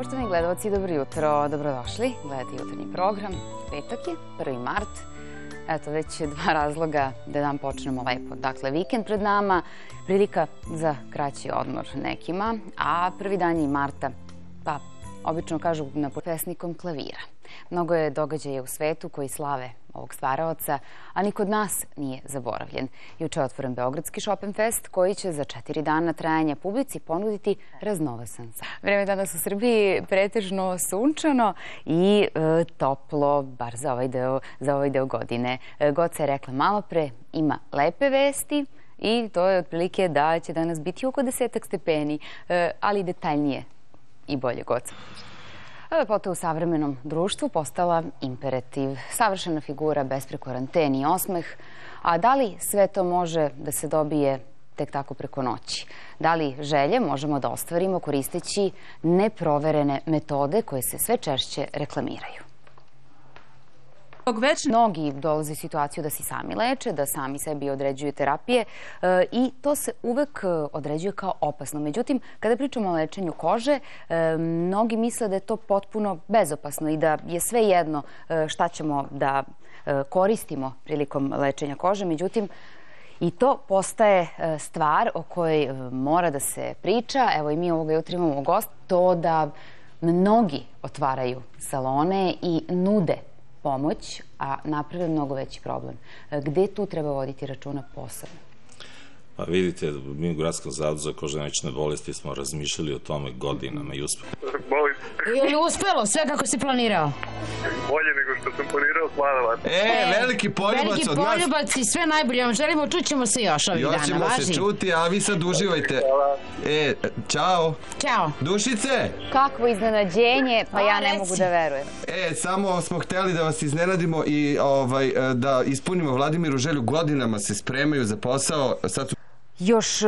Poštovani gledalci, dobro jutro, dobrodošli. Gledate jutarnji program. Petak je, 1. mart. Eto, već je dva razloga da dan počnemo lepo. Dakle, vikend pred nama, prilika za kraći odmor nekima, a prvi dan je marta, pa obično kažu na pesnikom klavira. Mnogo je događaja u svetu koji slave ovog stvaraoca, a ni kod nas nije zaboravljen. Juče je otvoren Beogradski Chopin Fest koji će za 4 dana trajanja publici ponuditi raznovasan san. Vreme danas u Srbiji pretežno sunčano i toplo, bar za ovaj deo godine. Goca je rekla malo pre, ima lepe vesti i to je otprilike da će danas biti oko 10 stepeni, ali detaljnije i bolje, Goca. Lepota u savremenom društvu postala imperativ. Savršena figura, besprekoran ten i osmeh. A da li sve to može da se dobije tek tako preko noći? Da li želje možemo da ostvarimo koristeći neproverene metode koje se sve češće reklamiraju? Mnogi dolaze u situaciju da se sami leče, da sami sebi određuju terapije i to se uvek određuje kao opasno. Međutim, kada pričamo o lečenju kože, mnogi misle da je to potpuno bezopasno i da je sve jedno šta ćemo da koristimo prilikom lečenja kože. Međutim, i to postaje stvar o kojoj mora da se priča. Evo i mi ovoga jutra imamo gost, to da mnogi otvaraju salone i nude pomoć, a naprave mnogo veći problem. Gde tu treba voditi računa posebno? Pa vidite, mi u Gradskom zavodu za kožne bolesti smo razmišljali o tome godinama i uspeli. Je li uspelo sve kako si planirao? Bolje nego što sam planirao, hvala vam. Veliki poljubac od nas. Veliki poljubac i sve najbolje vam želimo, čućemo se još ovih dana. Još ćemo se čuti, a vi sad uživajte. Hvala. Ćao. Ćao. Dušice! Kakvo iznenađenje, pa ja ne mogu da verujem. Samo smo hteli da vas iznenadimo i da ispunimo Vladimiru želju. Godinama se spremaju za posao. Još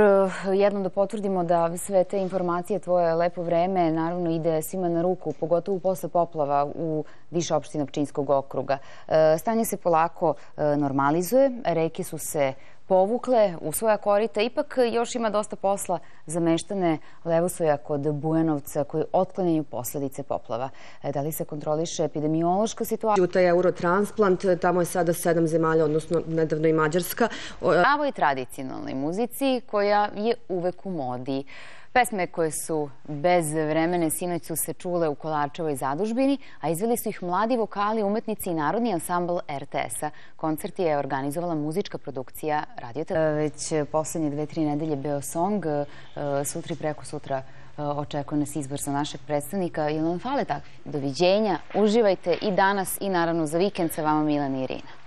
jednom da potvrdimo da sve te informacije, tvoje lepo vreme, naravno ide svima na ruku, pogotovo posle poplava u više opština Pčinjskog okruga. Stanje se polako normalizuje, reke su se povukle u svoja korita, ipak još ima dosta posla za meštane Levosoja kod Bujanovca koji otklanjaju posledice poplava. Da li se kontroliše epidemiološka situacija? Taj Eurotransplant, tamo je sada 7 zemalja, odnosno nedavno i Mađarska. Pravoj tradicionalnoj muzici koja je uvek u modi. Pesme koje su bez vremene sinoć su se čule u Kolarčevoj zadužbini, a izveli su ih mladi vokali, umetnici i narodni ansambl RTS-a. Koncert je organizovala muzička produkcija Radio-televizije. Već poslednje 2-3 nedelje Beosong, sutra i preko sutra očekuje nas izbor za našeg predstavnika. Jel vam fale takvi? Doviđenja, uživajte i danas i naravno za vikend sa vama Milan i Irina.